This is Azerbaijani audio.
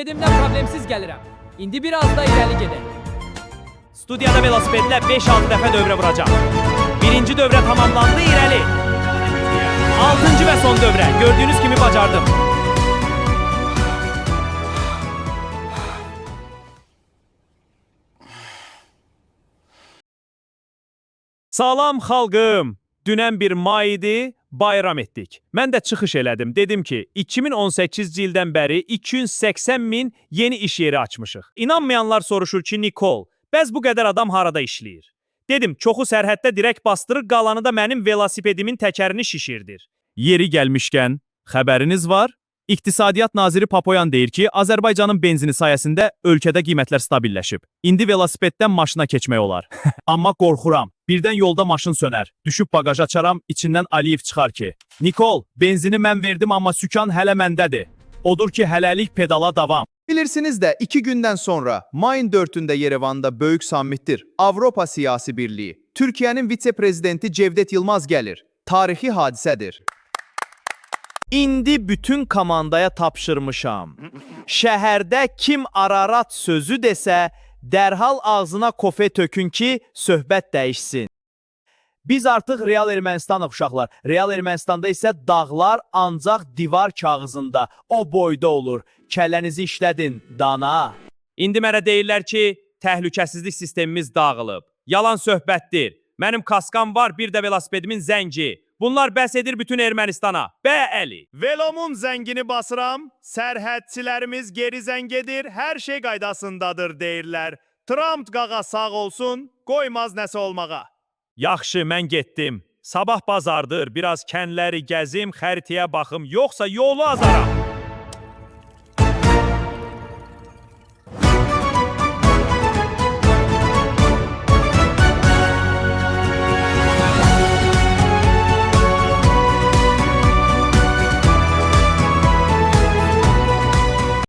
Velosipedimdən problemsiz gəlirəm. İndi biraz da irəli gedək. Studiyada velosipedlə 5-6 dəfə dövrə vuracaq. Birinci dövrə tamamlandı, irəli. 6-cı və son dövrə. Gördüyünüz kimi bacardım. Salam xalqım. Dünən bir may idi, bayram etdik. Mən də çıxış elədim. Dedim ki, 2018-ci ildən bəri 280 min yeni iş yeri açmışıq. İnanmayanlar soruşur ki, Nikol, bəs bu qədər adam harada işləyir? Dedim, çoxu sərhəddə direkt bastırır, qalanı da mənim velosipedimin təkərini şişirdir. Yeri gəlmişkən, xəbəriniz var? İqtisadiyyat naziri Papoyan deyir ki, Azərbaycanın benzini sayəsində ölkədə qiymətlər stabilləşib. İndi velosipeddən maşına keçmək olar. Amma qorxuram. Birdən yolda maşın sönər. Düşüb bagaj açaram, içindən Aliyev çıxar ki, Nikol, benzini mən verdim amma sükan hələ məndədir. Odur ki, hələlik pedala davam. Bilirsiniz də 2 gündən sonra mayın 4-ündə Yerevanda böyük sammitdir. Avropa Siyasi Birliyi. Türkiyənin vitse-prezidenti Cevdet Yılmaz gəlir. Tarixi hadisədir. İndi bütün komandaya tapşırmışam. Şəhərdə kim Ararat sözü desə, dərhal ağzına kofe tökün ki, söhbət dəyişsin. Biz artıq Real Ermənistanıq uşaqlar. Real Ermənistanda isə dağlar ancaq divar kağızında, o boyda olur. Kəllənizi işlədin, dana. İndi mənə deyirlər ki, təhlükəsizlik sistemimiz dağılıb. Yalan söhbətdir. Mənim kaskam var, bir də velosipedimin zəngi. Bunlar bəs edir bütün Ermənistana. Bəli. Velomun zəngini basıram, sərhədçilərimiz geri zəng edir, hər şey qaydasındadır deyirlər. Trump qağa sağ olsun, qoymaz nəsə olmağa. Yaxşı, mən getdim. Sabah bazardır, biraz kənləri gəzim, xəritəyə baxım, yoxsa yolu azaram.